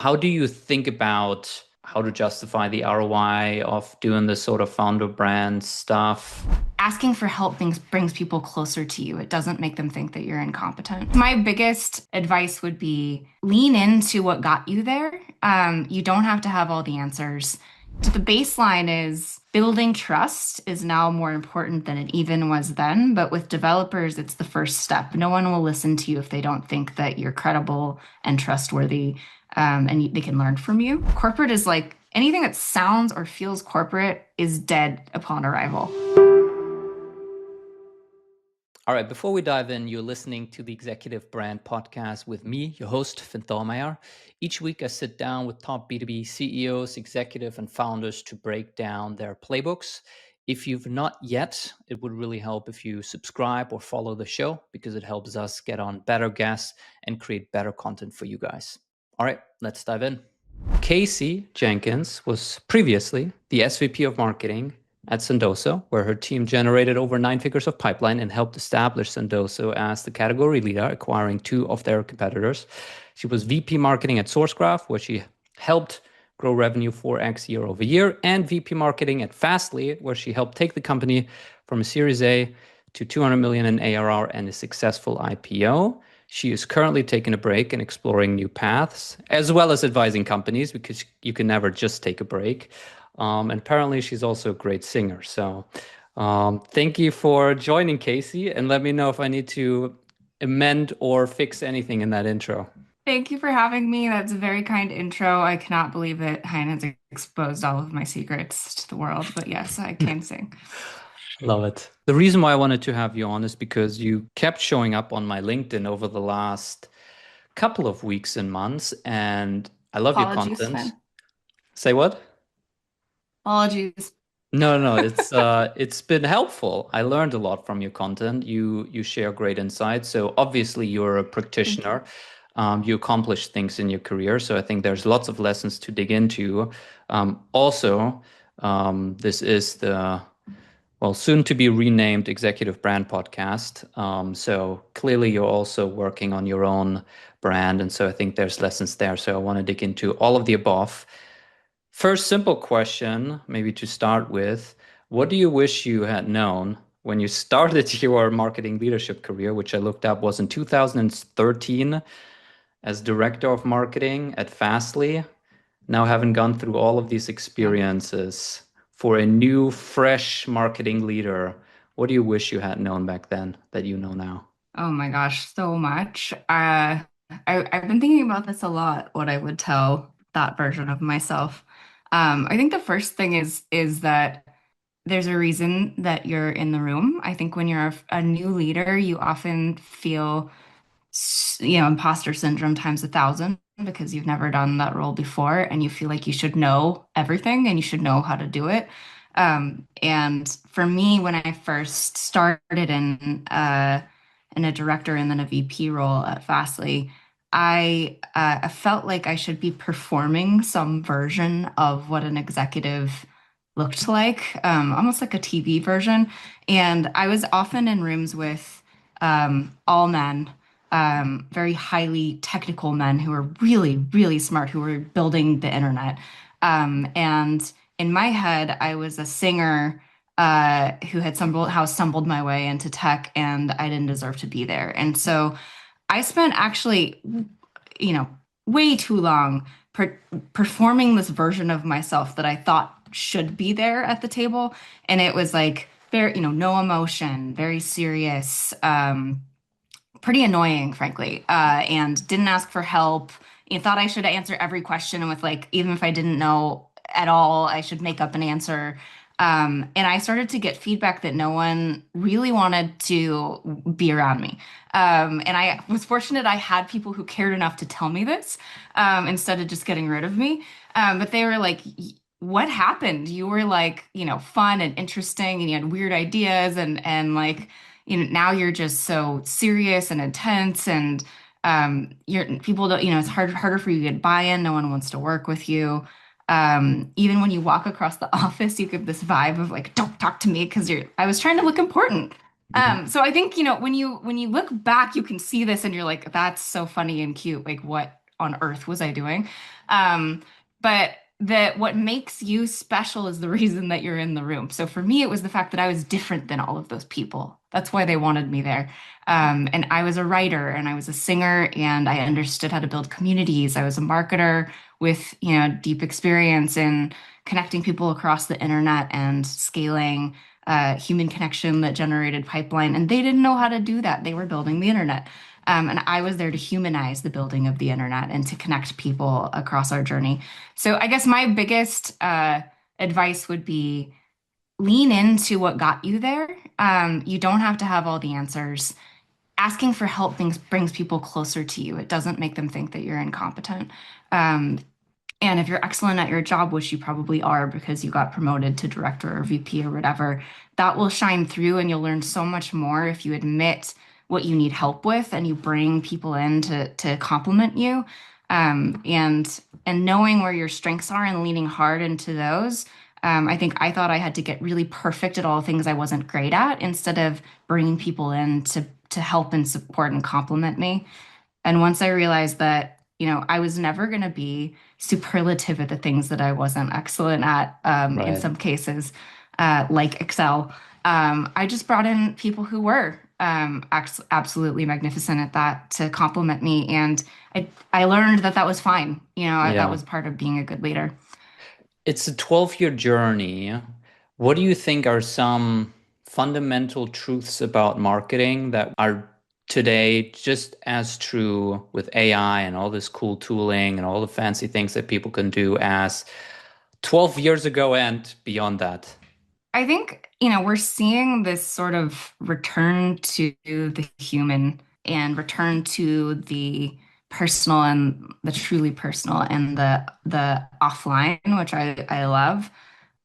How do you think about how to justify the ROI of doing this sort of founder brand stuff? Asking for help brings people closer to you. It doesn't make them think that you're incompetent. My biggest advice would be lean into what got you there. You don't have to have all the answers. The baseline is building trust is now more important than it even was then. But with developers, it's the first step. No one will listen to you if they don't think that you're credible and trustworthy, and they can learn from you. Corporate is like anything that sounds or feels corporate is dead upon arrival. All right, before we dive in, you're listening to the Executive Brand Podcast with me, your host, Thormeier. Each week, I sit down with top B2B CEOs, executive, and founders to break down their playbooks. If you've not yet, it would really help if you subscribe or follow the show because it helps us get on better guests and create better content for you guys. All right, let's dive in. Kacie Jenkins was previously the SVP of Marketing at Sendoso, where her team generated over 9 figures of pipeline and helped establish Sendoso as the category leader, acquiring 2 of their competitors. She was VP Marketing at Sourcegraph, where she helped grow revenue 4x year over year, and VP Marketing at Fastly, where she helped take the company from a Series A to 200 million in ARR and a successful IPO. She is currently taking a break and exploring new paths, as well as advising companies, because you can never just take a break. And apparently she's also a great singer. So thank you for joining, Kacie, and let me know if I need to amend or fix anything in that intro. Thank you for having me. That's a very kind intro. I cannot believe that Hein has exposed all of my secrets to the world, but yes, I can sing. Love it. The reason why I wanted to have you on is because you kept showing up on my LinkedIn over the last couple of weeks and months, and I love your Apologies, content. Finn. Say what? Apologies. No, it's been helpful. I learned a lot from your content. You share great insights. So obviously you're a Thank you. practitioner. You accomplish things in your career. So I think there's lots of lessons to dig into. Also, this is the soon to be renamed Executive Brand Podcast. So clearly you're also working on your own brand, and so I think there's lessons there. So I want to dig into all of the above. First, simple question, maybe to start with. What do you wish you had known when you started your marketing leadership career, which I looked up was in 2013 as director of marketing at Fastly? Now, having gone through all of these Yeah. experiences for a new, fresh marketing leader, what do you wish you had known back then that you know now? Oh my gosh, so much. I've been thinking about this a lot, what I would tell that version of myself. I think the first thing is that there's a reason that you're in the room. I think when you're a new leader, you often feel, imposter syndrome times 1,000 because you've never done that role before and you feel like you should know everything and you should know how to do it. And for me, when I first started in a director and then a VP role at Fastly, I felt like I should be performing some version of what an executive looked like, almost like a TV version. And I was often in rooms with all men, very highly technical men who were really, really smart, who were building the internet. And in my head, I was a singer who had stumbled my way into tech, and I didn't deserve to be there. And so I spent actually, you know, way too long performing this version of myself that I thought should be there at the table. And it was like very, no emotion, very serious, pretty annoying, frankly, and didn't ask for help. You thought I should answer every question with like, even if I didn't know at all, I should make up an answer. And I started to get feedback that no one really wanted to be around me. And I was fortunate I had people who cared enough to tell me this, instead of just getting rid of me. But they were like, what happened? You were like, fun and interesting and you had weird ideas and like, now you're just so serious and intense and you're people don't, it's harder for you to get buy-in. No one wants to work with you. Even when you walk across the office, you give this vibe of like, don't talk to me because I was trying to look important. Mhm. So I think, when you look back, you can see this and you're like, that's so funny and cute. Like on earth was I doing? But that what makes you special is the reason that you're in the room. So for me, it was the fact that I was different than all of those people. That's why they wanted me there. And I was a writer and I was a singer and I understood how to build communities. I was a marketer with, deep experience in connecting people across the internet and scaling human connection that generated pipeline. And they didn't know how to do that. They were building the internet. And I was there to humanize the building of the internet and to connect people across our journey. So I guess my biggest advice would be lean into what got you there. You don't have to have all the answers. Asking for help brings people closer to you. It doesn't make them think that you're incompetent. And if you're excellent at your job, which you probably are because you got promoted to director or VP or whatever, that will shine through and you'll learn so much more if you admit what you need help with and you bring people in to complement you. And knowing where your strengths are and leaning hard into those. I think I thought I had to get really perfect at all things I wasn't great at instead of bringing people in to help and support and complement me. And once I realized that, I was never going to be superlative at the things that I wasn't excellent at, in Right. some cases, like Excel, I just brought in people who were absolutely magnificent at that to complement me. And I learned that that was fine. That Yeah. was part of being a good leader. It's a 12-year journey. What do you think are some fundamental truths about marketing that are today just as true with AI and all this cool tooling and all the fancy things that people can do as 12 years ago and beyond that? I think, we're seeing this sort of return to the human and return to the personal and the truly personal and the offline, which I love.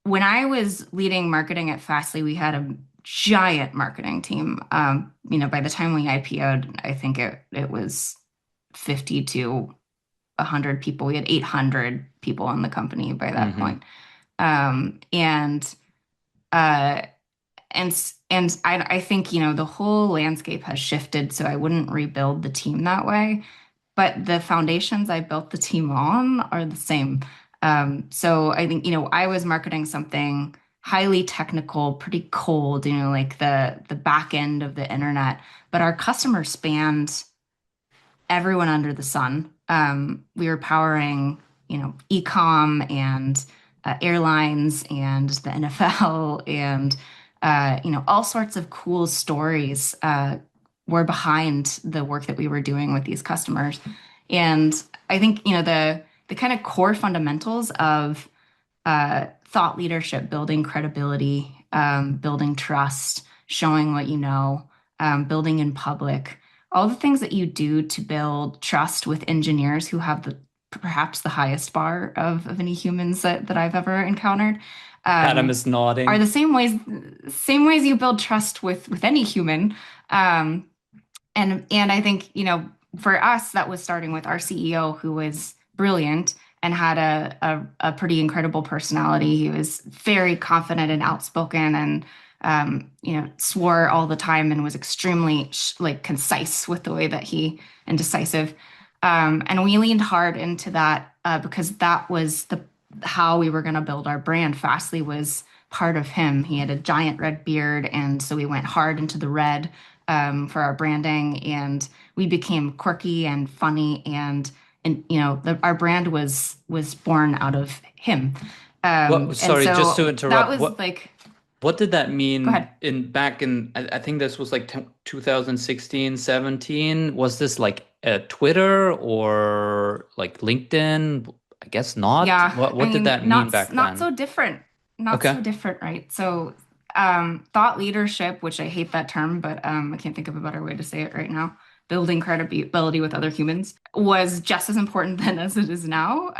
When I was leading marketing at Fastly, we had a giant marketing team. By the time we IPO'd, I think it was 50 to 100 people. We had 800 people in the company by that Hmm. point. And uh, I think, the whole landscape has shifted, so I wouldn't rebuild the team that way. But the foundations I built the team on are the same. So I think, I was marketing something highly technical, pretty cold, like the back end of the internet, but our customers spanned everyone under the sun. We were powering, e-com and airlines and the NFL and all sorts of cool stories were behind the work that we were doing with these customers. And I think, the kind of core fundamentals of thought leadership, building credibility, building trust, showing what you know, building in public, all the things that you do to build trust with engineers who have perhaps the highest bar of any humans that I've ever encountered, Adam um, is are nodding. the same ways you build trust with any human. Um, and I think, for us, that was starting with our CEO, who was brilliant and had a pretty incredible personality. He was very confident and outspoken and swore all the time and was extremely like concise with the way that he and decisive. And we leaned hard into that because that was the how we were going to build our brand. Fastly was part of him. He had a giant red beard, and so we went hard into the red for our branding, and we became quirky and funny, and our brand was born out of him. What, And sorry, just to so that interrupt. was What like, what did that go mean ahead. in back in I think this was like 2016, 17. Was this like Twitter or like LinkedIn? I guess not. Yeah, I What did mean, that mean not back not then? so different, not Okay. so different, right? So, thought leadership, which I hate that term, but I can't think of a better way to say it right now. Building credibility with other humans was just as important then as it is now.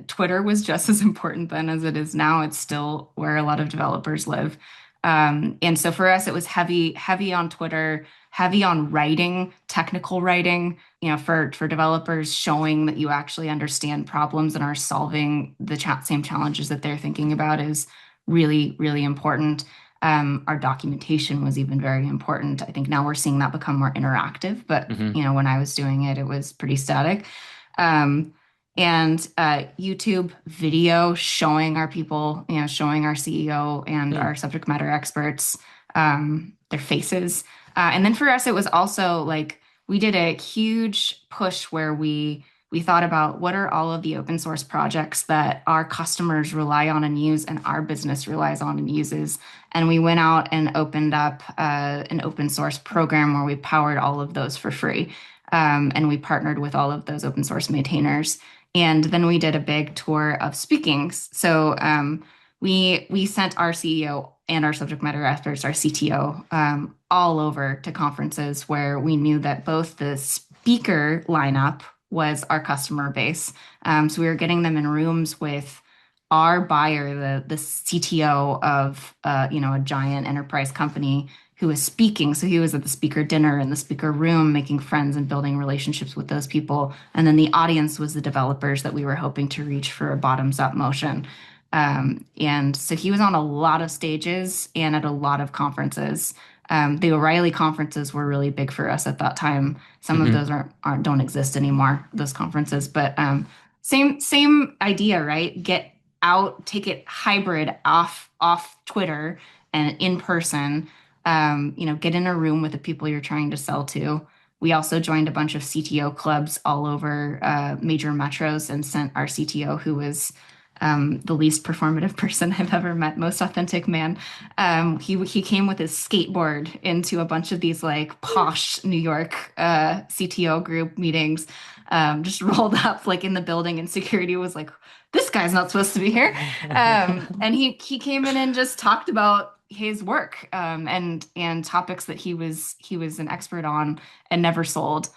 Twitter was just as important then as it is now. It's still where a lot of developers live. And so for us, it was heavy on Twitter, heavy on writing, technical writing, for developers, showing that you actually understand problems and are solving the same challenges that they're thinking about is really, really important. Our documentation was even very important. I think now we're seeing that become more interactive, but Hmm. when I was doing it, it was pretty static. Um, and YouTube video showing our people, showing our CEO and Hmm. our subject matter experts their faces. And then for us, it was also like we did a huge push where we thought about what are all of the open source projects that our customers rely on and use and our business relies on and uses. And we went out and opened up an open source program where we powered all of those for free. And we partnered with all of those open source maintainers. And then we did a big tour of speakings. So we sent our CEO and our subject matter experts, our CTO, all over to conferences where we knew that both the speaker lineup was our customer base. So we were getting them in rooms with our buyer, the CTO of a giant enterprise company who was speaking. So he was at the speaker dinner in the speaker room, making friends and building relationships with those people. And then the audience was the developers that we were hoping to reach for a bottoms up motion. And so he was on a lot of stages and at a lot of conferences. The O'Reilly conferences were really big for us at that time. Some of those Hmm. don't exist anymore, those conferences, but same idea, right? Get out, take it hybrid off Twitter and in person. Get in a room with the people you're trying to sell to. We also joined a bunch of CTO clubs all over major metros and sent our CTO, who was the least performative person I've ever met, most authentic man. He came with his skateboard into a bunch of these like posh New York CTO group meetings. Just rolled up like in the building, and security was like, "This guy's not supposed to be here." And he came in and just talked about his work and topics that he was an expert on and never sold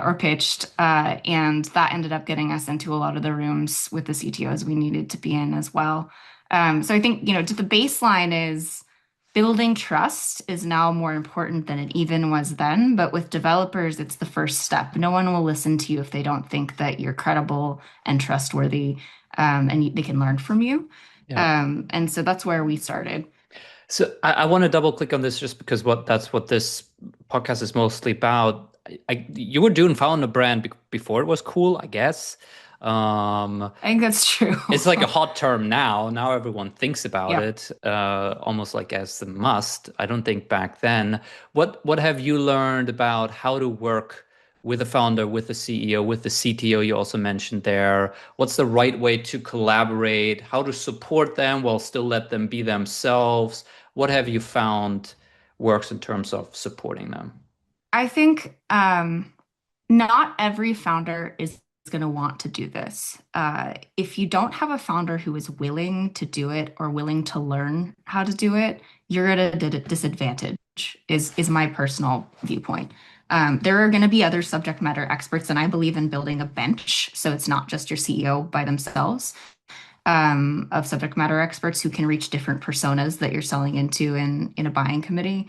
or pitched. And that ended up getting us into a lot of the rooms with the CTOs we needed to be in as well. So I think, the baseline is building trust is now more important than it even was then. But with developers, it's the first step. No one will listen to you if they don't think that you're credible and trustworthy, and they can learn from you. Yeah. And so that's where we started. So I want to double click on this just because that's what this podcast is mostly about. You were doing found a brand before it was cool, I guess. Um, I think that's true. it's like a hot term now. Now everyone thinks about Yep. it, almost like as a must. I don't think back then. What have you learned about how to work with a founder, with the CEO, with the CTO you also mentioned there? What's the right way to collaborate? How to support them while still let them be themselves? What have you found works in terms of supporting them? I think not every founder is going to want to do this. If you don't have a founder who is willing to do it or willing to learn how to do it, you're at a disadvantage, is my personal viewpoint. There are going to be other subject matter experts, and I believe in building a bench. So it's not just your CEO by themselves, of subject matter experts who can reach different personas that you're selling into in a buying committee.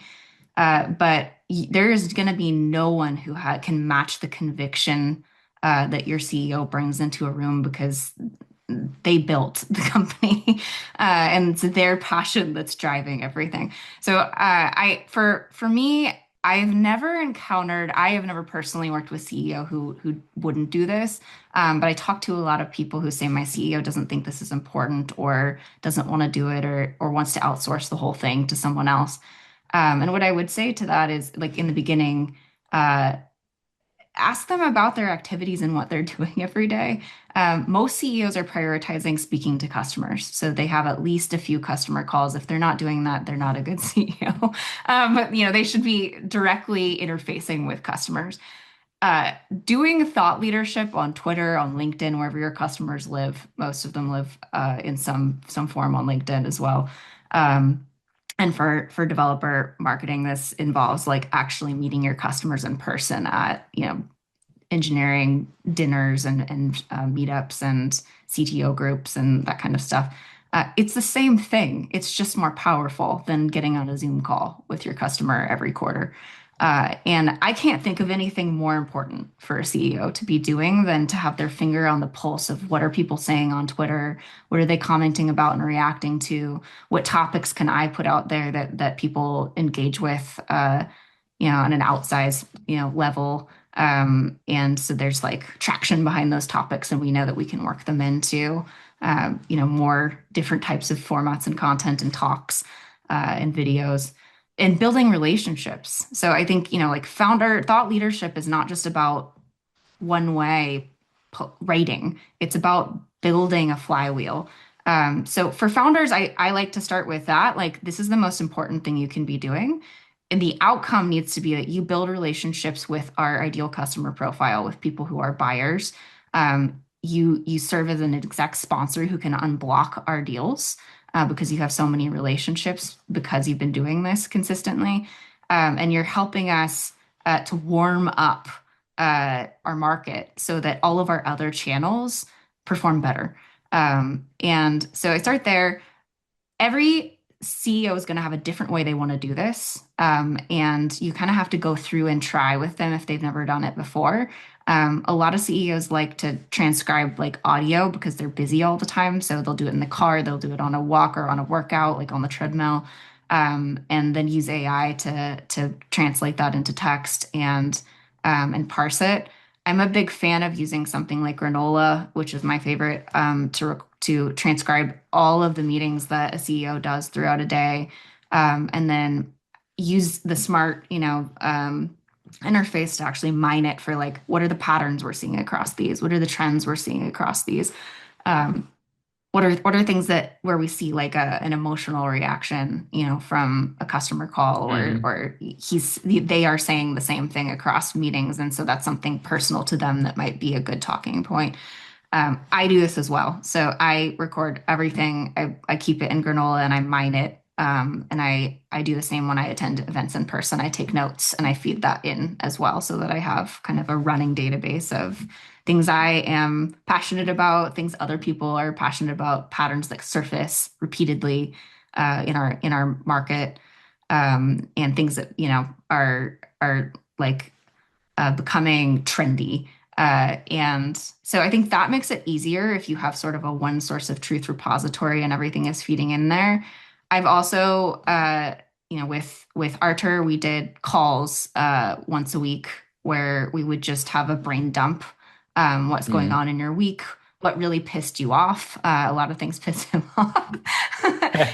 But there is going to be no one who can match the conviction that your CEO brings into a room because they built the company, and it's their passion that's driving everything. So for me, I have never personally worked with CEO who wouldn't do this. But I talk to a lot of people who say my CEO doesn't think this is important or doesn't want to do it or wants to outsource the whole thing to someone else. And what I would say to that is, like in the beginning, uh, ask them about their activities and what they're doing every day. Most CEOs are prioritizing speaking to customers, so they have at least a few customer calls. If they're not doing that, they're not a good CEO. But they should be directly interfacing with customers. Doing thought leadership on Twitter, on LinkedIn, wherever your customers live. Most of them live in some form on LinkedIn as well. Um, and for developer marketing, this involves like actually meeting your customers in person at, engineering dinners and meetups and CTO groups and that kind of stuff. It's the same thing. It's just more powerful than getting on a Zoom call with your customer every quarter. And I can't think of anything more important for a CEO to be doing than to have their finger on the pulse of what are people saying on Twitter, what are they commenting about and reacting to, what topics can I put out there that people engage with, on an outsized, level. And so there's like traction behind those topics, and we know that we can work them into, more different types of formats and content and talks, and videos and building relationships. So I think, like founder thought leadership is not just about one way writing, it's about building a flywheel. So for founders, I like to start with that. Like, this is the most important thing you can be doing. And the outcome needs to be that you build relationships with our ideal customer profile, with people who are buyers. You serve as an exec sponsor who can unblock our deals, because you have so many relationships because you've been doing this consistently. And you're helping us to warm up our market so that all of our other channels perform better. And so I start there. Every CEO is going to have a different way they want to do this. And you kind of have to go through and try with them if they've never done it before. A lot of CEOs like to transcribe like audio because they're busy all the time. So they'll do it in the car, they'll do it on a walk or on a workout, like on the treadmill, and then use AI to translate that into text and parse it. I'm a big fan of using something like Granola, which is my favorite, to transcribe all of the meetings that a CEO does throughout a day, and then use the smart, interface to actually mine it for like, what are the patterns we're seeing across these? What are the trends we're seeing across these? Um, what are things that where we see like an emotional reaction, from a customer call, or they are saying the same thing across meetings, and so that's something personal to them that might be a good talking point. I do this as well. So I record everything. I keep it in Granola and I mine it. And I do the same when I attend events in person. I take notes and I feed that in as well so that I have kind of a running database of things I am passionate about, things other people are passionate about, patterns that surface repeatedly in our market, and things that are like becoming trendy. And so I think that makes it easier if you have sort of a one source of truth repository and everything is feeding in there. I've also, with Artur, we did calls once a week where we would just have a brain dump. What's going on in your week? What really pissed you off? A lot of things pissed him off.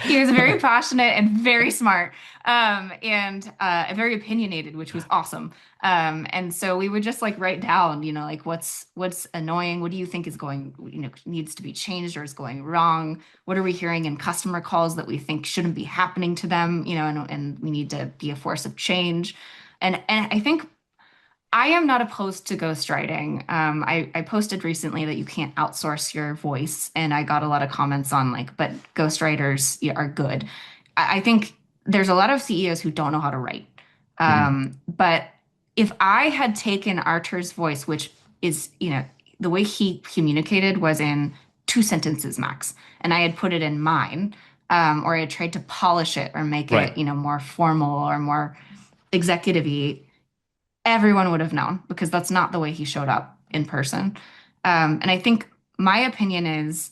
He was very passionate and very smart, and very opinionated, which was awesome. And so we would just like write down, like what's annoying, what do you think is going, needs to be changed or is going wrong? What are we hearing in customer calls that we think shouldn't be happening to them, and we need to be a force of change. And I think I am not opposed to ghostwriting. I posted recently that you can't outsource your voice, and I got a lot of comments on like, but ghostwriters are good. I think there's a lot of CEOs who don't know how to write. But if I had taken Artur's voice, which is, the way he communicated was in 2 sentences max, and I had put it in mine, or I had tried to polish it or make it, more formal or more executive-y, everyone would have known because that's not the way he showed up in person. And I think my opinion is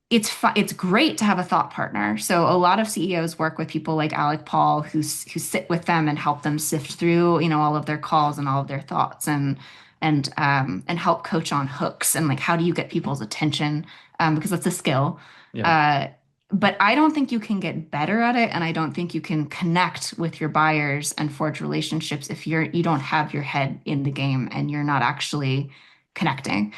it's great to have a thought partner. So a lot of CEOs work with people like Alec Paul who sit with them and help them sift through, all of their calls and all of their thoughts and help coach on hooks and like how do you get people's attention, because that's a skill. Yeah. But I don't think you can get better at it, and I don't think you can connect with your buyers and forge relationships if you don't have your head in the game and you're not actually connecting.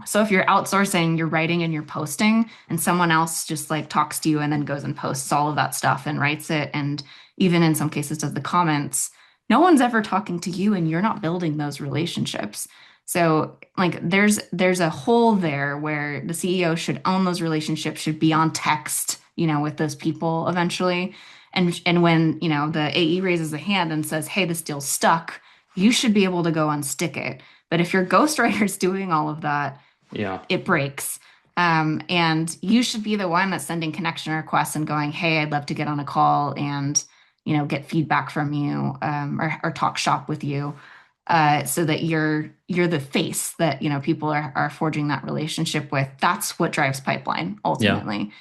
So if you're outsourcing, you're writing and you're posting, and someone else just like talks to you and then goes and posts all of that stuff and writes it, and even in some cases does the comments, no one's ever talking to you and you're not building those relationships. So like there's a hole there where the CEO should own those relationships, should be on text, with those people eventually. And when, the AE raises a hand and says, "Hey, this deal's stuck," you should be able to go unstick it. But if your ghostwriter's doing all of that, it breaks. And you should be the one that's sending connection requests and going, "Hey, I'd love to get on a call and, get feedback from you, or talk shop with you." So that you're the face that people are forging that relationship with. That's what drives pipeline ultimately.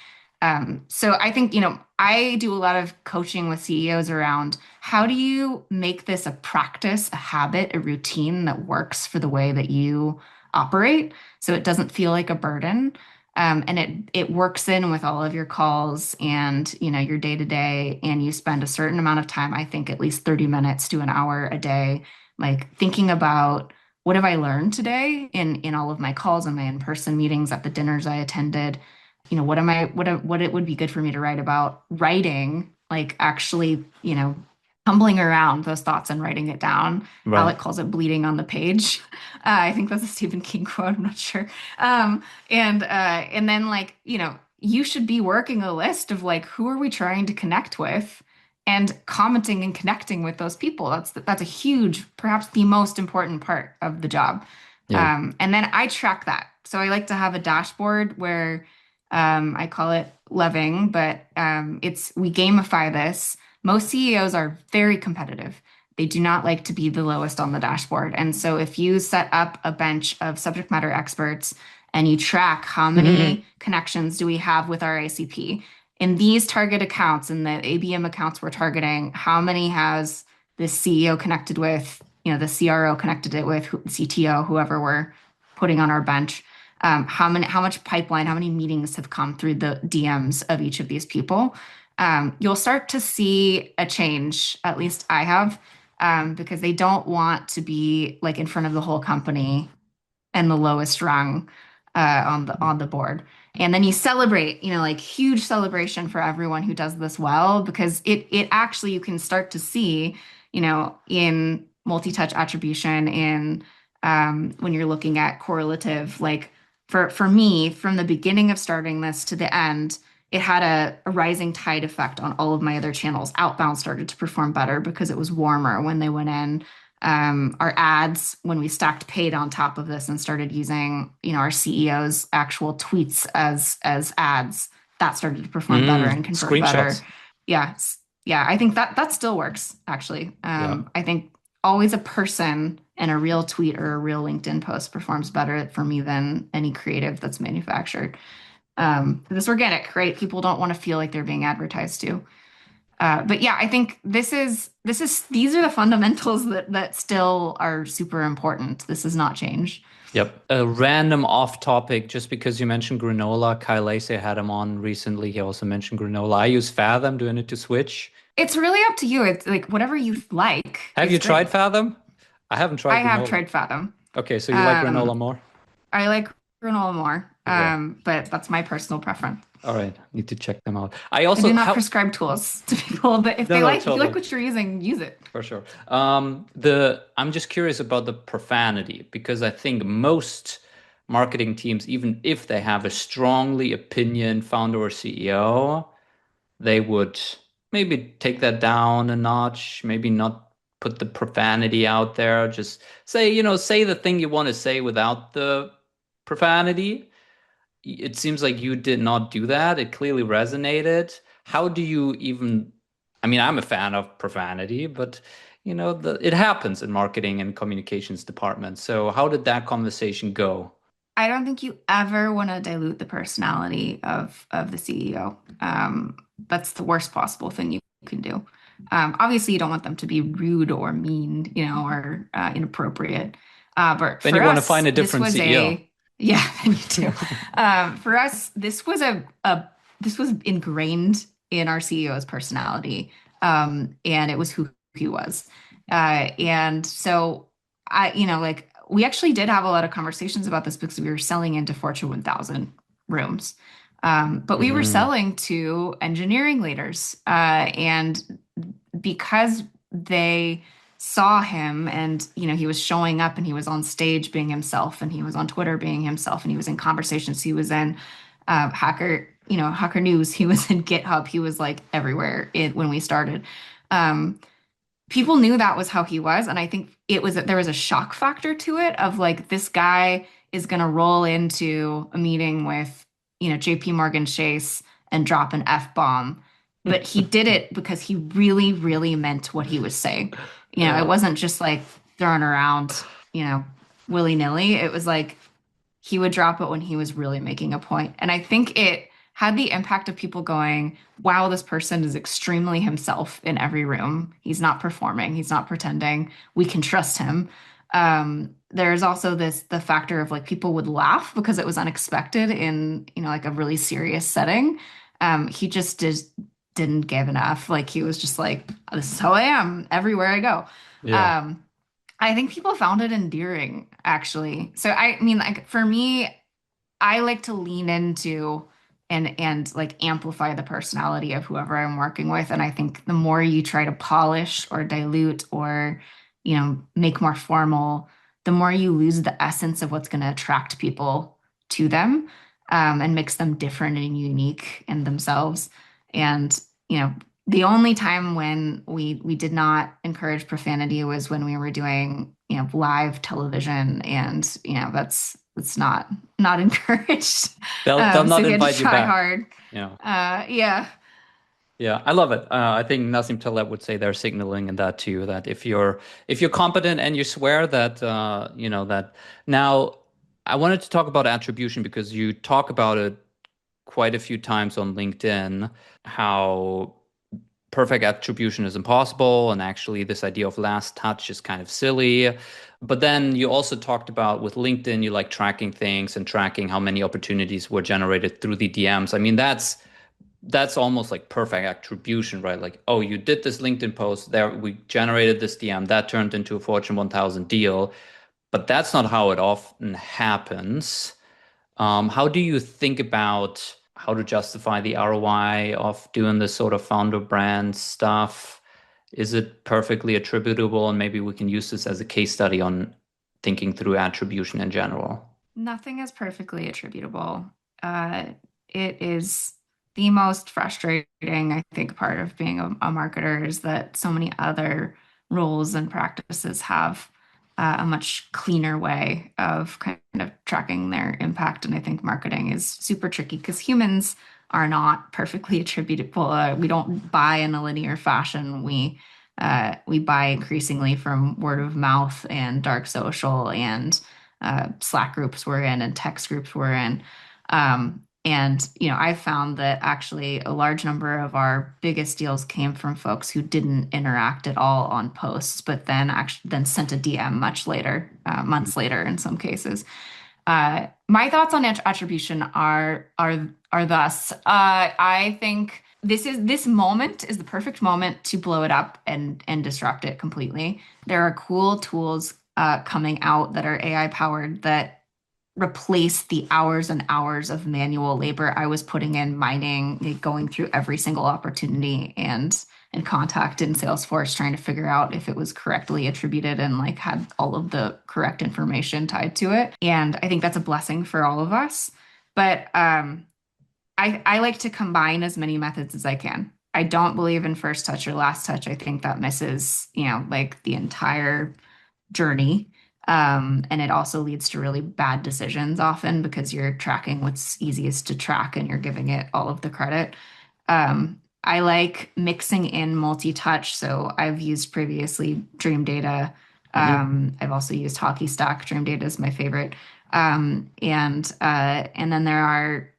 So I think, I do a lot of coaching with CEOs around how do you make this a practice, a habit, a routine that works for the way that you operate so it doesn't feel like a burden. And it works in with all of your calls and, your day to day, and you spend a certain amount of time, I think at least 30 minutes to an hour a day, like thinking about what have I learned today in all of my calls and my in-person meetings at the dinners I attended. What it would be good for me to write about, writing, like actually, tumbling around those thoughts and writing it down. Right. Alec calls it bleeding on the page. I think that's a Stephen King quote. I'm not sure. And then like, you should be working a list of like, who are we trying to connect with, and commenting and connecting with those people. That's a huge, perhaps the most important part of the job. Yeah. And then I track that. So I like to have a dashboard where I call it loving, but we gamify this. Most CEOs are very competitive. They do not like to be the lowest on the dashboard. And so if you set up a bench of subject matter experts and you track how many connections do we have with our ICP in these target accounts and the ABM accounts we're targeting, how many has this CEO connected with, the CRO connected it with, CTO, whoever we're putting on our bench. How much pipeline, how many meetings have come through the DMs of each of these people. You'll start to see a change, at least I have, because they don't want to be like in front of the whole company and the lowest rung on the board. And then you celebrate, like huge celebration for everyone who does this well, because it actually, you can start to see, in multi-touch attribution, in when you're looking at correlative, like for me, from the beginning of starting this to the end, it had a rising tide effect on all of my other channels. Outbound started to perform better because it was warmer when they went in. Our ads, when we stacked paid on top of this and started using, our CEO's actual tweets as ads, that started to perform better and convert better. Screenshots. Yeah. Yeah. I think that still works, actually. Yeah. I think always a person and a real tweet or a real LinkedIn post performs better for me than any creative that's manufactured. This organic, right? People don't want to feel like they're being advertised to. But yeah, I think these are the fundamentals that still are super important. This has not changed. Yep. A random off topic, just because you mentioned Granola. Kyle Lacey had him on recently. He also mentioned Granola. I use Fathom. Do I need to switch? It's really up to you. It's like whatever you like. Have you tried Fathom? I haven't tried I have Granola. tried Fathom. Okay, so you like Granola more? I like Granola more, Okay. but that's my personal preference. All right, need to check them out. I do not prescribe tools to people, but if No, if you like what you're using, use it. For sure. I'm just curious about the profanity, because I think most marketing teams, even if they have a strongly opinion founder or CEO, they would maybe take that down a notch, maybe not put the profanity out there. Just say the thing you want to say without the profanity. It seems like you did not do that. It clearly resonated. How do you even, I mean, I'm a fan of profanity, but it happens in marketing and communications departments. So how did that conversation go? I don't think you ever want to dilute the personality of the CEO. That's the worst possible thing you can do. Obviously, you don't want them to be rude or mean, or inappropriate. But then for you want to us, find a different CEO. Yeah, me too. For us, this was ingrained in our CEO's personality, and it was who he was. And so we actually did have a lot of conversations about this because we were selling into Fortune 1000 rooms. But we were selling to engineering leaders, and because they saw him and he was showing up and he was on stage being himself and he was on Twitter being himself and he was in conversations, he was in Hacker News, he was in GitHub, he was like everywhere when we started. People knew that was how he was, and I think there was a shock factor to it of like, this guy is going to roll into a meeting with JP Morgan Chase and drop an F-bomb, but he did it because he really, really meant what he was saying. It wasn't just like thrown around, willy-nilly. It was like he would drop it when he was really making a point. And I think it had the impact of people going, wow, this person is extremely himself in every room. He's not performing, he's not pretending. We can trust him. There's also the factor of like people would laugh because it was unexpected in, like a really serious setting. He just didn't give enough. Like he was just like, this is how I am everywhere I go. Yeah. Um, I think people found it endearing, actually. So I mean, like for me, I like to lean into and like amplify the personality of whoever I'm working with. And I think the more you try to polish or dilute or, make more formal, the more you lose the essence of what's going to attract people to them, and makes them different and unique in themselves. And, the only time when we did not encourage profanity was when we were doing, live television, and that's not encouraged. They'll So not we had to invite you try back. hard. Yeah. Yeah. Yeah, I love it. I think Nassim Taleb would say they're signaling in that too, that if you're competent and you swear that that. Now, I wanted to talk about attribution because you talk about it quite a few times on LinkedIn, how perfect attribution is impossible, and actually this idea of last touch is kind of silly. But then you also talked about with LinkedIn, you like tracking things and tracking how many opportunities were generated through the DMs. I mean, that's almost like perfect attribution, right? Like, oh, you did this LinkedIn post there, we generated this DM, that turned into a Fortune 1000 deal. But that's not how it often happens. How do you think about how to justify the ROI of doing this sort of founder brand stuff? Is it perfectly attributable? And maybe we can use this as a case study on thinking through attribution in general. Nothing is perfectly attributable. Uh, it is the most frustrating, I think, part of being a marketer is that so many other roles and practices have a much cleaner way of kind of tracking their impact. And I think marketing is super tricky because humans are not perfectly attributable. We don't buy in a linear fashion. We buy increasingly from word of mouth and dark social and Slack groups we're in and text groups we're in. And I found that actually a large number of our biggest deals came from folks who didn't interact at all on posts, but then sent a DM much later, months later in some cases. My thoughts on attribution are thus. I think this moment is the perfect moment to blow it up and disrupt it completely. There are cool tools coming out that are AI powered that replace the hours and hours of manual labor I was putting in mining, like, going through every single opportunity and contact in Salesforce trying to figure out if it was correctly attributed and like had all of the correct information tied to it. And I think that's a blessing for all of us. But I like to combine as many methods as I can. I don't believe in first touch or last touch. I think that misses, like the entire journey. And it also leads to really bad decisions often because you're tracking what's easiest to track and you're giving it all of the credit. I like mixing in multi-touch. So I've used previously Dreamdata. Mhm. I've also used HockeyStack. Dreamdata is my favorite. And then there are,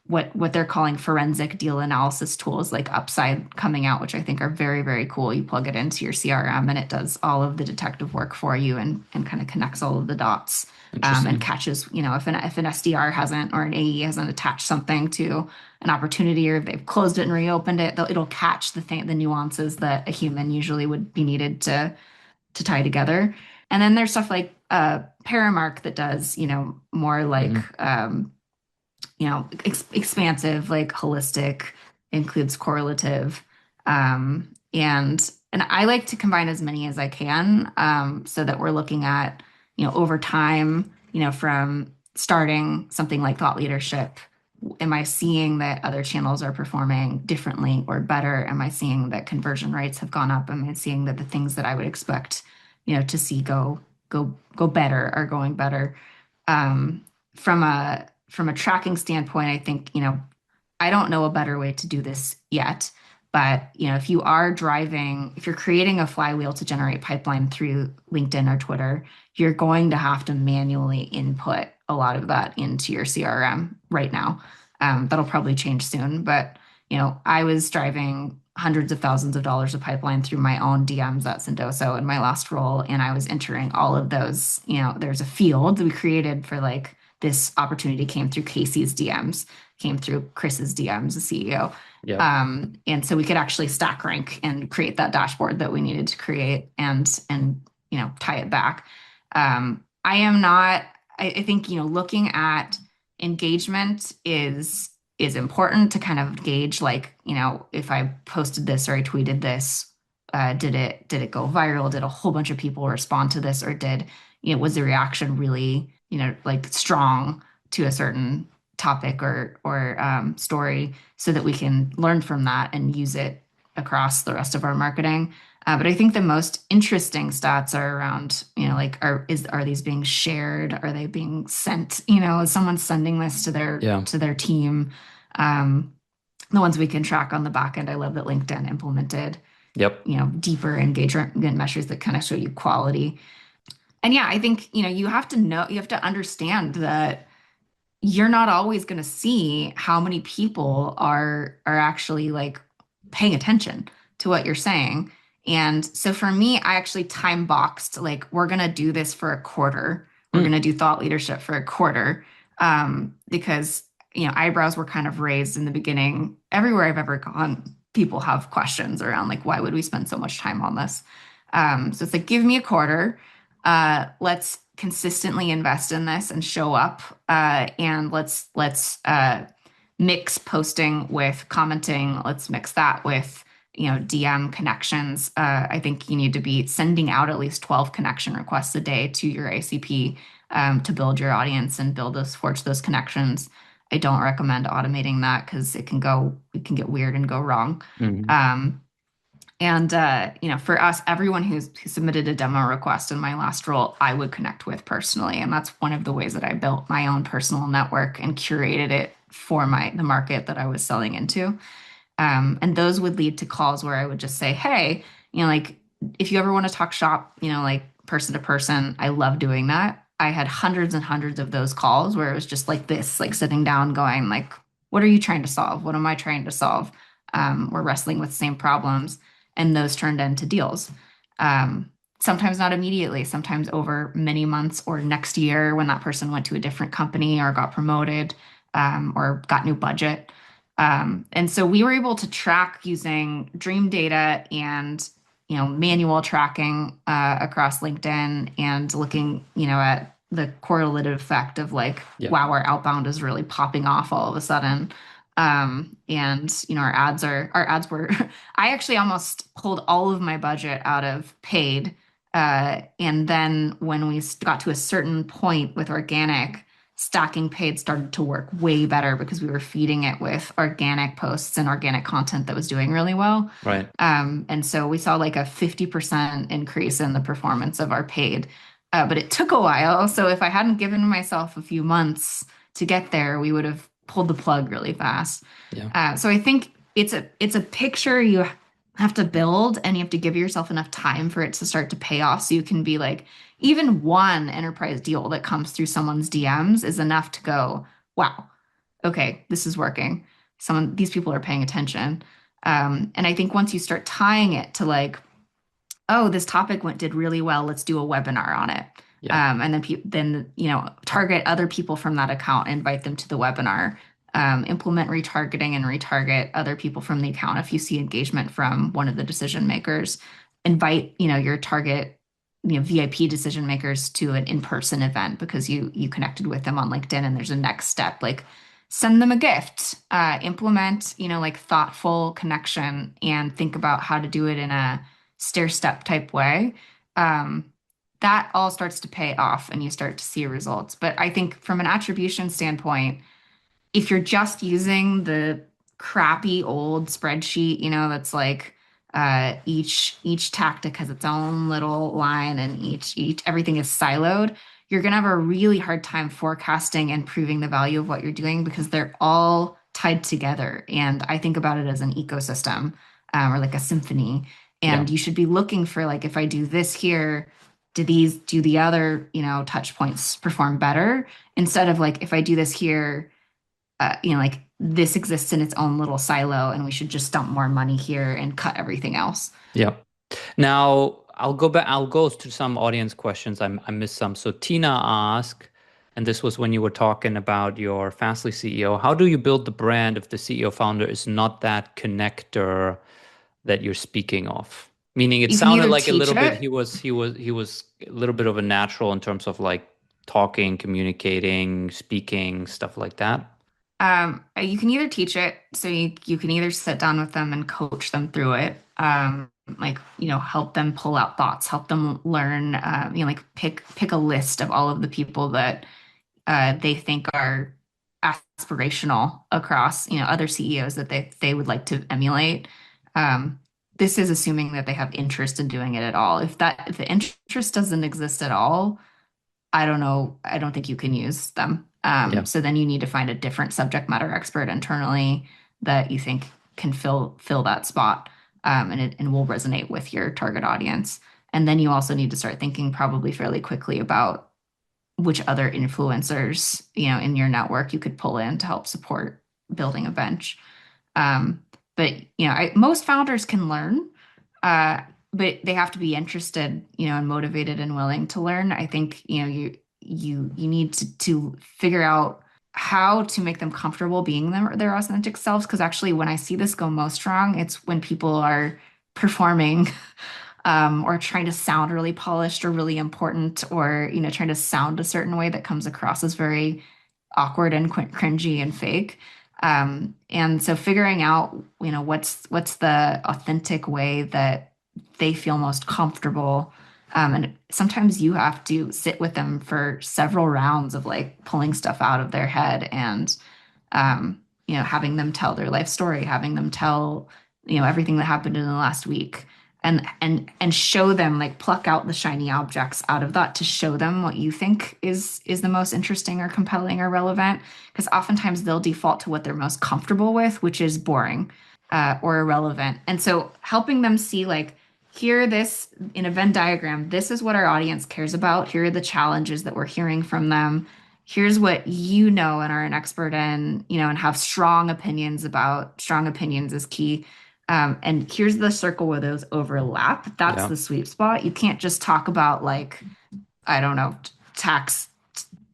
what they're calling forensic deal analysis tools like Upside coming out, which I think are very, very cool. You plug it into your CRM and it does all of the detective work for you and kind of connects all of the dots, and Interesting. catches, if an SDR hasn't or an AE hasn't attached something to an opportunity or they've closed it and reopened it, it'll catch the nuances that a human usually would be needed to tie together. And then there's stuff like Paramark that does, more like Mhm. expansive, like holistic, includes correlative. And I like to combine as many as I can, so that we're looking at, over time, from starting something like thought leadership. Am I seeing that other channels are performing differently or better? Am I seeing that conversion rates have gone up? Am I seeing that the things that I would expect, to see go better are going better? Um, from a tracking standpoint, I think, I don't know a better way to do this yet. But, if you're creating a flywheel to generate pipeline through LinkedIn or Twitter, you're going to have to manually input a lot of that into your CRM right now. That'll probably change soon, but I was driving hundreds of thousands of dollars of pipeline through my own DMs at Sendoso in my last role, and I was entering all of those. There's a field we created for like this opportunity came through Kacie's DMs, came through Chris's DMs, the CEO. Yep. And so we could actually stack rank and create that dashboard that we needed to create and tie it back. I am not, I think, looking at engagement is important to kind of gauge like, if I posted this or I tweeted this, did it go viral? Did a whole bunch of people respond to this, or was the reaction really, like strong to a certain topic or story, so that we can learn from that and use it across the rest of our marketing. But I think the most interesting stats are around, like are these being shared? Are they being sent? Is someone sending this to their team? The ones we can track on the back end. I love that LinkedIn implemented, Yep. Deeper engagement measures that kind of show you quality. And yeah, I think, you have to understand that you're not always going to see how many people are actually like paying attention to what you're saying. And so for me, I actually time boxed, like, we're going to do this for a quarter. We're going to do thought leadership for a quarter. Because, eyebrows were kind of raised in the beginning. Everywhere I've ever gone, people have questions around like, why would we spend so much time on this? So it's like, give me a quarter. Let's consistently invest in this and show up. And let's mix posting with commenting. Let's mix that with DM connections. I think you need to be sending out at least 12 connection requests a day to your ACP to build your audience and forge those connections. I don't recommend automating that because it can get weird and go wrong. Mm-hmm. For us, everyone who submitted a demo request in my last role, I would connect with personally. And that's one of the ways that I built my own personal network and curated it for the market that I was selling into. And those would lead to calls where I would just say, hey, like, if you ever want to talk shop, like person to person, I love doing that. I had hundreds and hundreds of those calls where it was just like this, like sitting down going like, what are you trying to solve? What am I trying to solve? We're wrestling with the same problems. And those turned into deals. Sometimes not immediately, sometimes over many months or next year when that person went to a different company or got promoted or got new budget. And so we were able to track using Dreamdata and manual tracking across LinkedIn and looking at the correlative effect of like, wow, our outbound is really popping off all of a sudden. And our ads were I actually almost pulled all of my budget out of paid. And then when we got to a certain point with organic, stacking paid started to work way better because we were feeding it with organic posts and organic content that was doing really well. Right. And so we saw like a 50% increase in the performance of our paid. But it took a while. So if I hadn't given myself a few months to get there, we would have pulled the plug really fast. Yeah. So I think it's a picture you have to build, and you have to give yourself enough time for it to start to pay off. So you can be like, even one enterprise deal that comes through someone's DMs is enough to go, wow, okay, this is working. These people are paying attention. And I think once you start tying it to like, oh, this topic did really well, let's do a webinar on it. Yeah. And then target other people from that account, invite them to the webinar, implement retargeting and retarget other people from the account. If you see engagement from one of the decision makers, invite your target VIP decision makers to an in-person event because you connected with them on LinkedIn, and there's a next step, like send them a gift, implement like thoughtful connection, and think about how to do it in a stair-step type way. That all starts to pay off and you start to see results. But I think from an attribution standpoint, if you're just using the crappy old spreadsheet, that's like each tactic has its own little line, and each everything is siloed, you're gonna have a really hard time forecasting and proving the value of what you're doing because they're all tied together. And I think about it as an ecosystem or like a symphony. And you should be looking for like, if I do this here, do the other touch points perform better, instead of like, if I do this here, like this exists in its own little silo and we should just dump more money here and cut everything else. Yeah. Now I'll go back. I'll go to some audience questions. I missed some. So Tina asked, and this was when you were talking about your Fastly CEO. How do you build the brand if the CEO founder is not that connector that you're speaking of? Meaning, it You can sounded either like a teach little bit it. he was a little bit of a natural in terms of like talking, communicating, speaking, stuff like that. You can either teach it, so you can either sit down with them and coach them through it, like help them pull out thoughts, help them learn, like pick a list of all of the people that they think are aspirational across other CEOs that they would like to emulate. Um, this is assuming that they have interest in doing it at all. If the interest doesn't exist at all, I don't know. I don't think you can use them. Yeah. So then you need to find a different subject matter expert internally that you think can fill that spot, and will resonate with your target audience. And then you also need to start thinking probably fairly quickly about which other influencers, in your network you could pull in to help support building a bench. Um, but most founders can learn, uh, but they have to be interested, and motivated and willing to learn. I think, you need to figure out how to make them comfortable being their authentic selves. Because actually, when I see this go most wrong, it's when people are performing, or trying to sound really polished or really important, or trying to sound a certain way that comes across as very awkward and cringy and fake. And so figuring out, what's the authentic way that they feel most comfortable. And sometimes you have to sit with them for several rounds of like pulling stuff out of their head and, having them tell their life story, having them tell, everything that happened in the last week, and show them, like, pluck out the shiny objects out of that to show them what you think is the most interesting or compelling or relevant. Because oftentimes they'll default to what they're most comfortable with, which is boring, or irrelevant. And so helping them see, like, here, this in a Venn diagram, this is what our audience cares about. Here are the challenges that we're hearing from them. Here's what you know and are an expert in, and have strong opinions about. Strong opinions is key. And here's the circle where those overlap. That's Yeah. the sweet spot. You can't just talk about, like, I don't know, tax,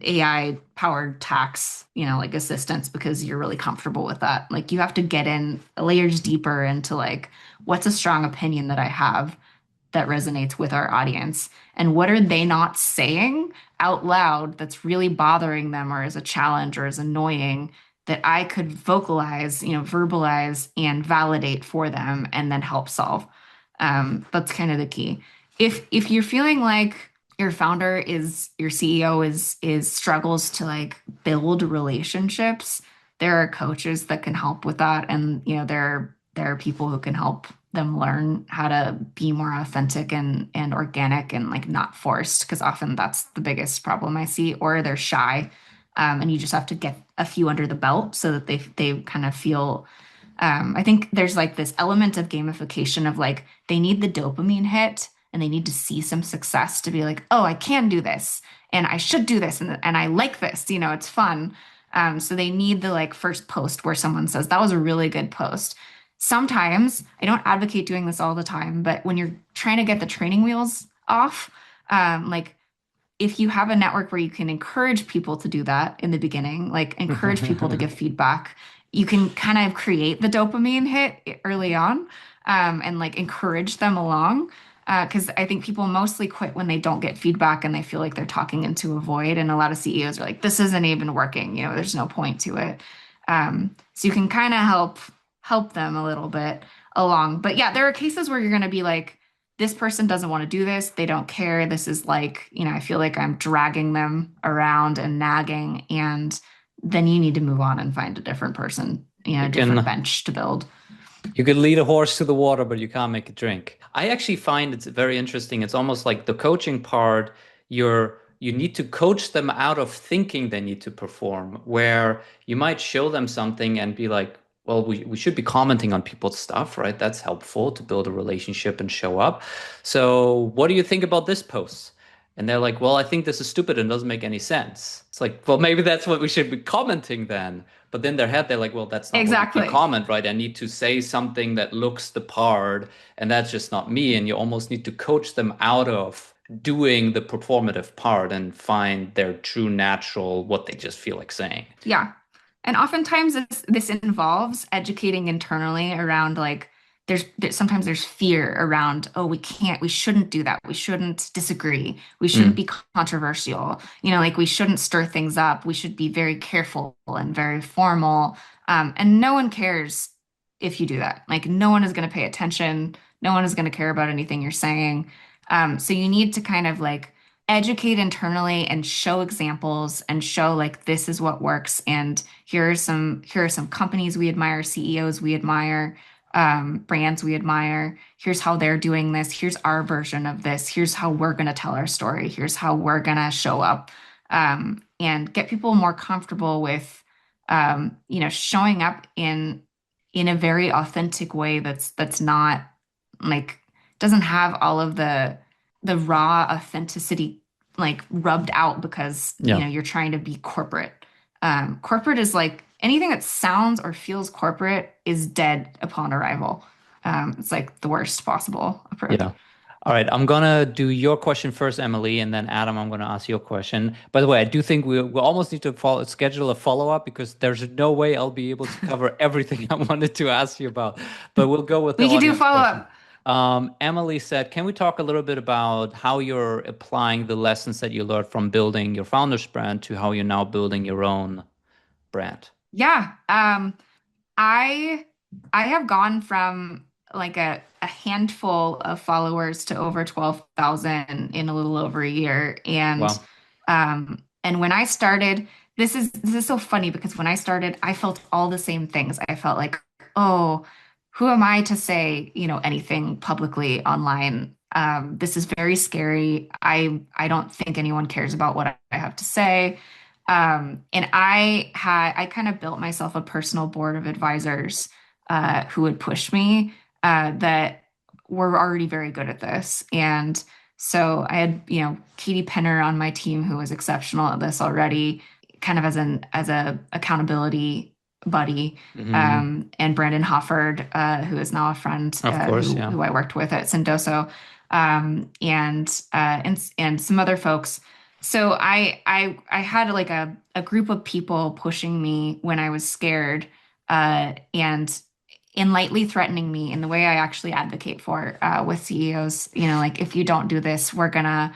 AI powered tax, like assistance, because you're really comfortable with that. Like, you have to get in layers deeper into, like, what's a strong opinion that I have that resonates with our audience, and what are they not saying out loud that's really bothering them, or is a challenge, or is annoying, that I could vocalize, verbalize and validate for them and then help solve. That's kind of the key. If you're feeling like your founder is your CEO is struggles to, like, build relationships, there are coaches that can help with that. And there are people who can help them learn how to be more authentic and organic and, like, not forced, because often that's the biggest problem I see. Or they're shy, and you just have to get a few under the belt so that they kind of feel. I think there's, like, this element of gamification of, like, they need the dopamine hit and they need to see some success to be like, oh, I can do this and I should do this, and I like this, it's fun. So they need the, like, first post where someone says, that was a really good post. Sometimes, I don't advocate doing this all the time, but when you're trying to get the training wheels off, like, if you have a network where you can encourage people to do that in the beginning, like encourage people to give feedback, you can kind of create the dopamine hit early on, and, like, encourage them along. Because I think people mostly quit when they don't get feedback and they feel like they're talking into a void. And a lot of CEOs are like, this isn't even working. There's no point to it. So you can kind of help them a little bit along. But yeah, there are cases where you're going to be like, this person doesn't want to do this. They don't care. This is like, I feel like I'm dragging them around and nagging. And then you need to move on and find a different person, a different bench to build. You could lead a horse to the water, but you can't make it drink. I actually find it's very interesting. It's almost like the coaching part, you need to coach them out of thinking they need to perform, where you might show them something and be like, well, we should be commenting on people's stuff, right? That's helpful to build a relationship and show up. So what do you think about this post? And they're like, well, I think this is stupid and doesn't make any sense. It's like, well, maybe that's what we should be commenting then. But then their head, they're like, well, that's not what you can Exactly. comment, right? I need to say something that looks the part, and that's just not me. And you almost need to coach them out of doing the performative part and find their true natural, what they just feel like saying. Yeah. And oftentimes this involves educating internally around like sometimes there's fear around, oh, we shouldn't do that. We shouldn't disagree. We shouldn't Mm, be controversial. Like we shouldn't stir things up. We should be very careful and very formal. And no one cares if you do that. Like no one is going to pay attention. No one is going to care about anything you're saying. So you need to kind of like educate internally and show examples and show like this is what works and here are some companies we admire, CEOs we admire, brands we admire. Here's how they're doing this. Here's our version of this. Here's how we're going to tell our story. Here's how we're going to show up, and get people more comfortable with showing up in a very authentic way that's not like doesn't have all of the raw authenticity like rubbed out because yeah. you're trying to be corporate. Corporate is like anything that sounds or feels corporate is dead upon arrival. It's like the worst possible approach. Yeah. All right. I'm gonna do your question first, Emily, and then Adam, I'm gonna ask your question. By the way, I do think we almost need to schedule a follow-up because there's no way I'll be able to cover everything I wanted to ask you about. But we'll go with the We could do audience follow question. up. Emily said, can we talk a little bit about how you're applying the lessons that you learned from building your founder's brand to how you're now building your own brand? Yeah. I I have gone from like a handful of followers to over 12,000 in a little over a year. Wow. And when I started, this is so funny because when I started, I felt all the same things. I felt like, oh, who am I to say, anything publicly online? This is very scary. I don't think anyone cares about what I have to say. And I kind of built myself a personal board of advisors who would push me that were already very good at this. And so I had, Katie Penner on my team who was exceptional at this already, kind of as a accountability buddy, Hmm. and Brandon Hofford, who is now a friend Of course, yeah. who I worked with at Sendoso, and some other folks. So I had like a group of people pushing me when I was scared, and lightly threatening me in the way I actually advocate for with CEOs. Like if you don't do this, we're gonna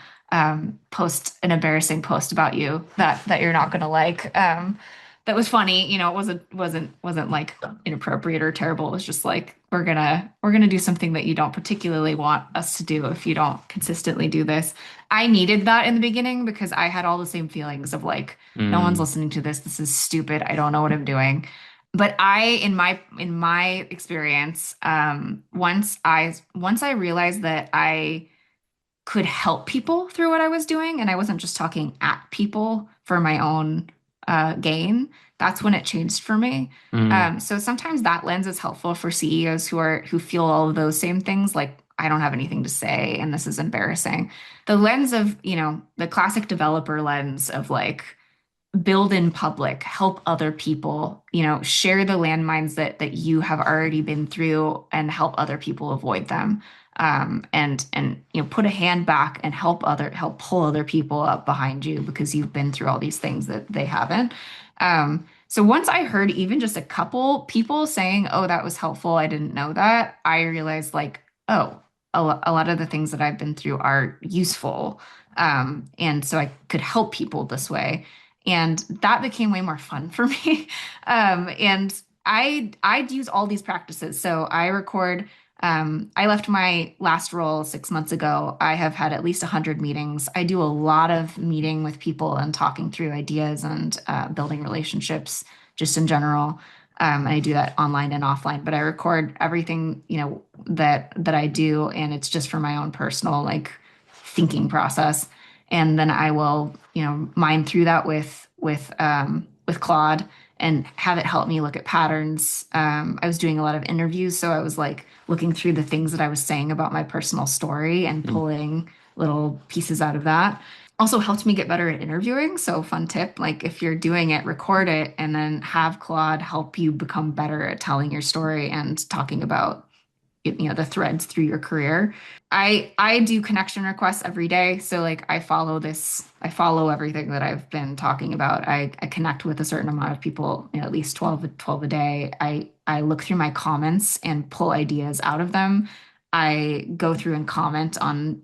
post an embarrassing post about you that you're not gonna like. That was funny. It wasn't like inappropriate or terrible. It was just like we're gonna do something that you don't particularly want us to do if you don't consistently do this. I needed that in the beginning because I had all the same feelings of like, no one's Mm, listening to this. This is stupid. I don't know what I'm doing. But in my experience, once I realized that I could help people through what I was doing, and I wasn't just talking at people for my own gain, that's when it changed for me. mm, So sometimes that lens is helpful for CEOs who feel all of those same things, like I don't have anything to say and this is embarrassing. The lens of, the classic developer lens of like build in public, help other people, share the landmines that you have already been through and help other people avoid them. And put a hand back and help pull other people up behind you because you've been through all these things that they haven't. So once I heard even just a couple people saying, "Oh, that was helpful. I didn't know that," I realized like, oh, a lot of the things that I've been through are useful. And so I could help people this way. And that became way more fun for me. And I'd use all these practices. So I record. I left my last role 6 months ago. I have had at least 100 meetings. I do a lot of meeting with people and talking through ideas and building relationships just in general. And I do that online and offline, but I record everything, that I do, and it's just for my own personal like thinking process. And then I will, mine through that with Claude and have it help me look at patterns. I was doing a lot of interviews, so I was like looking through the things that I was saying about my personal story and mm. pulling little pieces out of that. Also helped me get better at interviewing. So fun tip, like if you're doing it, record it and then have Claude help you become better at telling your story and talking about the threads through your career. I do connection requests every day. So like I follow everything that I've been talking about. I connect with a certain amount of people, at least 12 a day. I look through my comments and pull ideas out of them. I go through and comment on,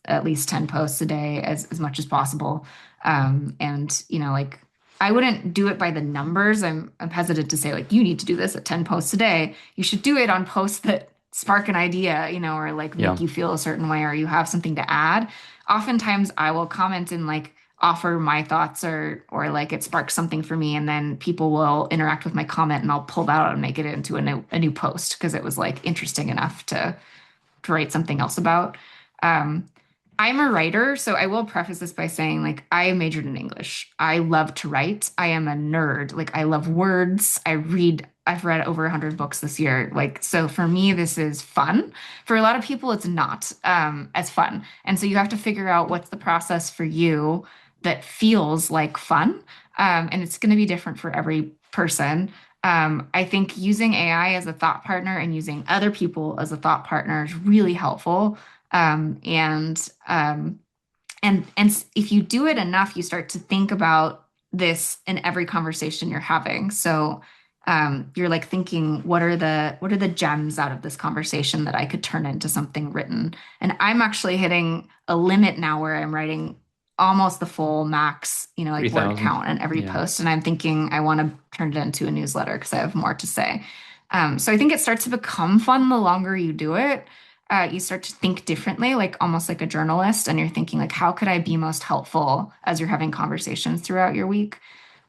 at least 10 posts a day as much as possible. And like I wouldn't do it by the numbers. I'm hesitant to say like you need to do this at 10 posts a day. You should do it on posts that spark an idea, or like Yeah. make you feel a certain way or you have something to add. Oftentimes I will comment and like offer my thoughts or like it sparks something for me and then people will interact with my comment and I'll pull that out and make it into a new post because it was like interesting enough to write something else about. Um, I'm a writer, so I will preface this by saying, like, I majored in English. I love to write. I am a nerd. Like, I love words. I've read over 100 books this year. Like, so for me, this is fun. For a lot of people, it's not as fun. And so you have to figure out what's the process for you that feels like fun. And it's going to be different for every person. I think using AI as a thought partner and using other people as a thought partner is really helpful. Um, and um, and if you do it enough, you start to think about this in every conversation you're having. So you're like thinking, what are the gems out of this conversation that I could turn into something written? And I'm actually hitting a limit now where I'm writing almost the full max, like word 3,000. count in every Yeah. post. And I'm thinking I want to turn it into a newsletter because I have more to say. So I think it starts to become fun the longer you do it. You start to think differently, like almost like a journalist, and you're thinking like, how could I be most helpful as you're having conversations throughout your week?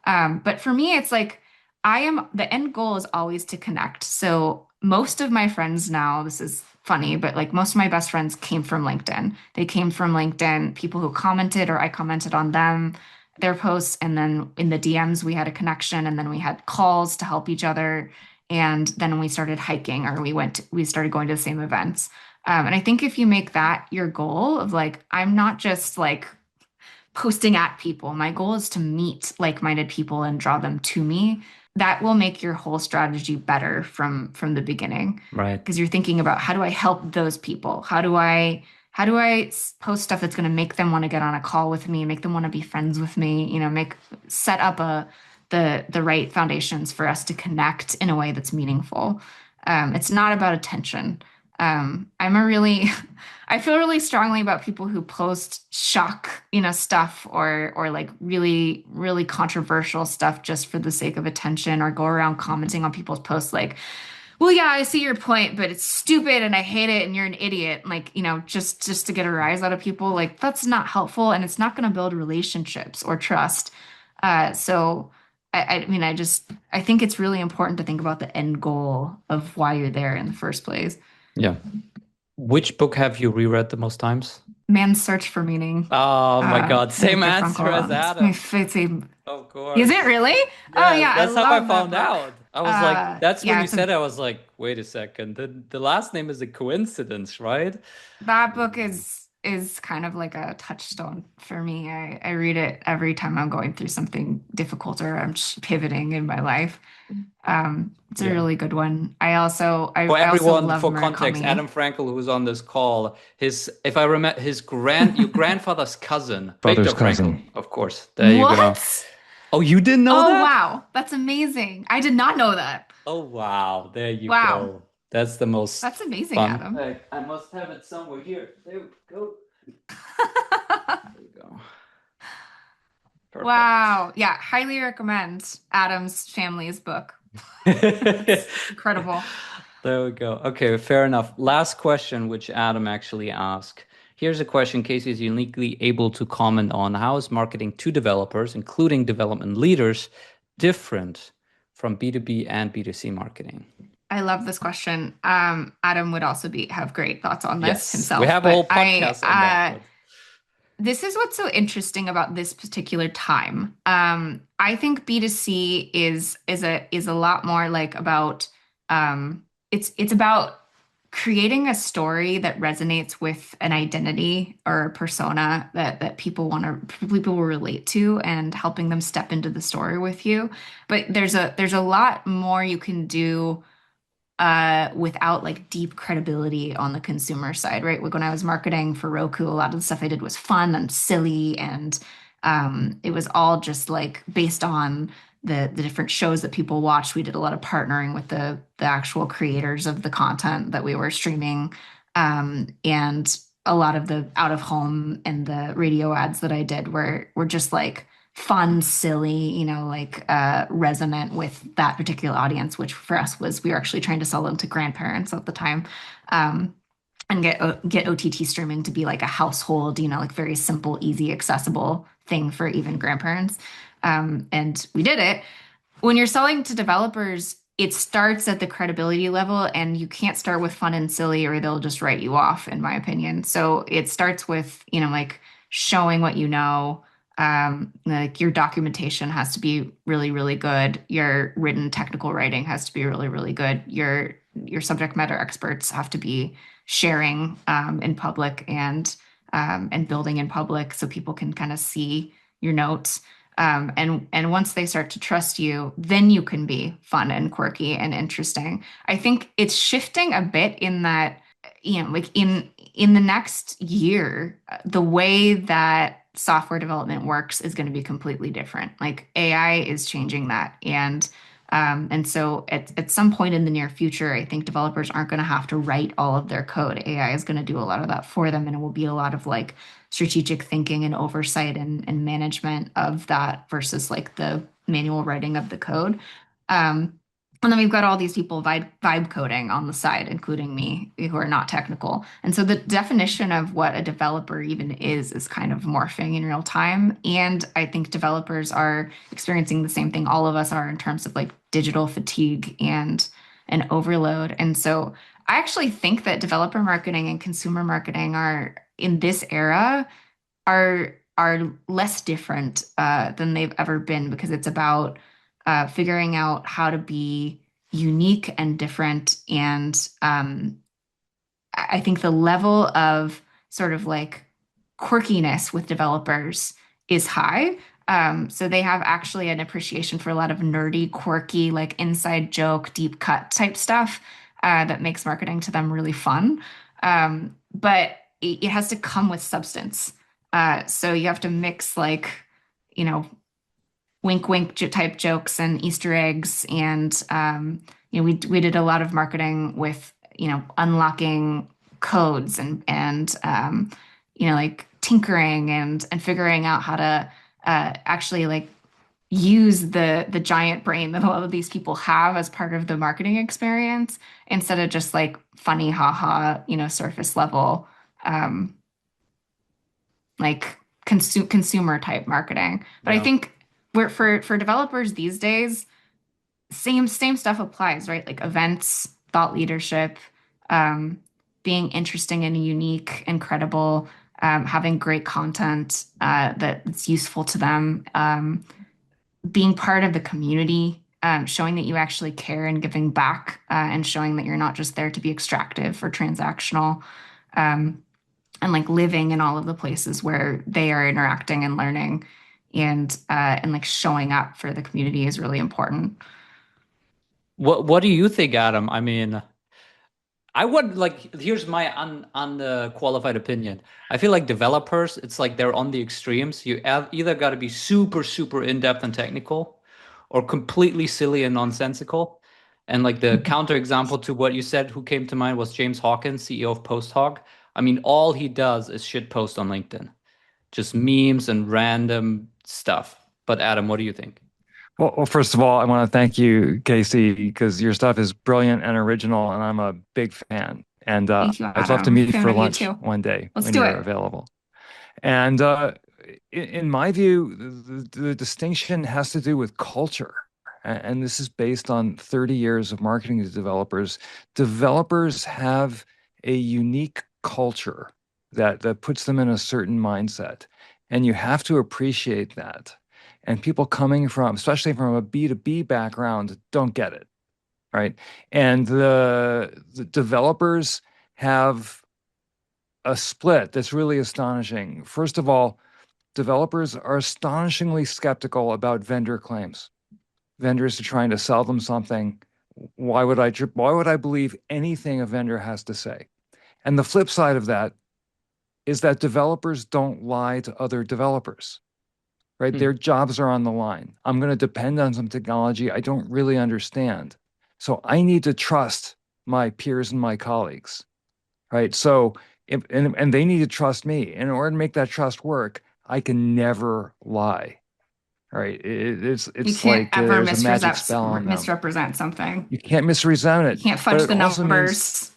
But for me, it's like the end goal is always to connect. So most of my friends now, this is funny, but like most of my best friends came from LinkedIn. They came from LinkedIn, people who commented or I commented on them, their posts. And then in the DMs, we had a connection and then we had calls to help each other. And then we started hiking or we started going to the same events. And I think if you make that your goal of like, I'm not just like posting at people. My goal is to meet like-minded people and draw them to me. That will make your whole strategy better from the beginning Right. because you're thinking about how do I help those people? How do I post stuff that's going to make them want to get on a call with me, make them want to be friends with me, set up the right foundations for us to connect in a way that's meaningful. It's not about attention. I'm a really I feel really strongly about people who post shock, stuff or like really, really controversial stuff just for the sake of attention or go around commenting on people's posts like, well, yeah, I see your point, but it's stupid and I hate it and you're an idiot. Like, just to get a rise out of people, like that's not helpful and it's not going to build relationships or trust. So I mean, I think it's really important to think about the end goal of why you're there in the first place. Yeah. Which book have you reread the most times? Man's Search for Meaning. Oh my God, same Viktor answer as Frankl. It's my Adam. favorite. Of Is course. it really? Oh Yes, yeah, I that's how I love that found book. out. I was like, that's when Yeah, you said it, I was like, wait a second. The last name is a coincidence, right? that book is kind of like a touchstone for me. I read it every time I'm going through something difficult or I'm just pivoting in my life. It's a Yeah. really good one. I also For everyone, love for context, Murakami. Adam Frankel, who's on this call, if I remember, your grandfather's cousin, Father's Viktor Frankl, cousin. of course. There you go. What? Oh, you didn't know Oh that? wow, that's amazing. I did not know that. Oh, wow. There you Wow, go. That's the most that's amazing, fun Adam. fact. I must have it somewhere here. There we go. There we go. Perfect. Wow. Yeah, highly recommend Adam's Family's book. It's incredible. There we go. Okay, fair enough. Last question, which Adam actually asked. Here's a question Kacie is uniquely able to comment on. How is marketing to developers, including development leaders, different from B2B and B2C marketing? I love this question. Adam would also have great thoughts on this Yes, we himself, have a whole but podcast on that. But this is what's so interesting about this particular time. I think B2C is a lot more like about it's about creating a story that resonates with an identity or a persona that people will relate to, and helping them step into the story with you. But there's a lot more you can do without like deep credibility on the consumer side, right? Like when I was marketing for Roku, a lot of the stuff I did was fun and silly, and it was all just like based on the different shows that people watched. We did a lot of partnering with the actual creators of the content that we were streaming, and a lot of the out of home and the radio ads that I did were just like fun, silly, like resonant with that particular audience, which for us was we were actually trying to sell them to grandparents at the time, um, and get OTT streaming to be like a household, like very simple, easy, accessible thing for even grandparents. And we did it. When you're selling to developers, it starts at the credibility level, and you can't start with fun and silly or they'll just write you off, in my opinion. So it starts with, like showing what you know. Like your documentation has to be really, really good. Your written technical writing has to be really, really good. Your subject matter experts have to be sharing in public, and building in public so people can kind of see your notes. And once they start to trust you, then you can be fun and quirky and interesting. I think it's shifting a bit in that, like in the next year, the way that software development works is going to be completely different. Like AI is changing that. And so at some point in the near future, I think developers aren't going to have to write all of their code. AI is going to do a lot of that for them, and it will be a lot of like strategic thinking and oversight and management of that versus like the manual writing of the code. Um, and then we've got all these people vibe coding on the side, including me, who are not technical. And so the definition of what a developer even is kind of morphing in real time. And I think developers are experiencing the same thing all of us are in terms of like digital fatigue and overload. And so I actually think that developer marketing and consumer marketing are in this era are less different than they've ever been, because it's about figuring out how to be unique and different. And I think the level of sort of like quirkiness with developers is high. So they have actually an appreciation for a lot of nerdy, quirky, like inside joke, deep cut type stuff that makes marketing to them really fun. But it has to come with substance. So you have to mix like, you know, wink wink type jokes and Easter eggs. And we did a lot of marketing with, unlocking codes and like tinkering and figuring out how to actually like use the giant brain that a lot of these people have as part of the marketing experience, instead of just like funny haha, surface level um like consumer type marketing. But I Yeah. think we're for developers these days, same stuff applies, right? Like events, thought leadership, um, being interesting and unique and credible, having great content that's useful to them, being part of the community, showing that you actually care and giving back, and showing that you're not just there to be extractive or transactional. Um, and like living in all of the places where they are interacting and learning, and like showing up for the community is really important. What do you think, Adam? I mean, I would like, here's my unqualified opinion. I feel like developers, it's like they're on the extremes. You have either got to be super, super in-depth and technical, or completely silly and nonsensical. And like the counterexample to what you said, who came to mind was James Hawkins, CEO of PostHog. I mean, all he does is shit post on LinkedIn, just memes and random stuff. But Adam, what do you think? Well, first of all, I want to thank you, Casey, because your stuff is brilliant and original, and I'm a big fan. And Thank you, I'd love to Adam. meet Fan for of you lunch too. one day Let's when do you're it. available. And in my view, the distinction has to do with culture. And this is based on 30 years of marketing to developers. Developers have a unique culture that puts them in a certain mindset. And you have to appreciate that. And people coming from, especially from a B2B background, don't get it. right? And the developers have a split that's really astonishing. First of all, developers are astonishingly skeptical about vendor claims. Vendors are trying to sell them something. Why would I believe anything a vendor has to say? And the flip side of that is that developers don't lie to other developers, right? Their jobs are on the line. I'm going to depend on some technology I don't really understand. So I need to trust my peers and my colleagues, right? So, and they need to trust me. And in order to make that trust work, I can never lie, right? It's You can't like ever there's a magic spell on them. misrepresent something. You can't misrepresent it. You can't But fudge it the also means numbers.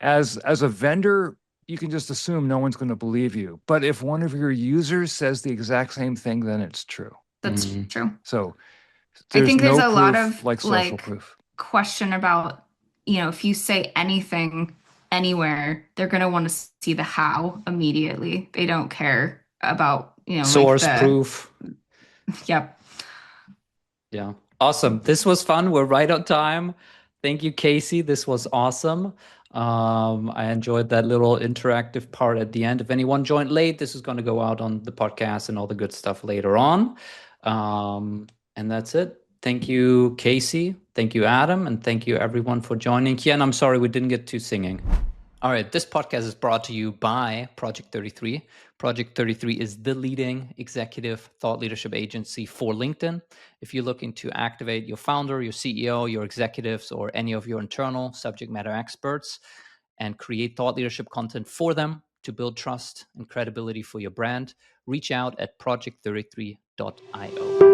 as a vendor, you can just assume no one's going to believe you. But if one of your users says the exact same thing, then it's true. That's true. So I think there's no a lot proof of like social proof. question about, if you say anything anywhere, they're going to want to see the how immediately. They don't care about, Source proof. Yep. Yeah. Awesome. This was fun. We're right on time. Thank you, Kacie. This was awesome. I enjoyed that little interactive part at the end. If anyone joined late, this is going to go out on the podcast and all the good stuff later on. And that's it. Thank you, Kacie. Thank you, Adam. And thank you, everyone, for joining. Kian, I'm sorry we didn't get to singing. All right, this podcast is brought to you by Project 33. Project 33 is the leading executive thought leadership agency for LinkedIn. If you're looking to activate your founder, your CEO, your executives, or any of your internal subject matter experts and create thought leadership content for them to build trust and credibility for your brand, reach out at project33.io.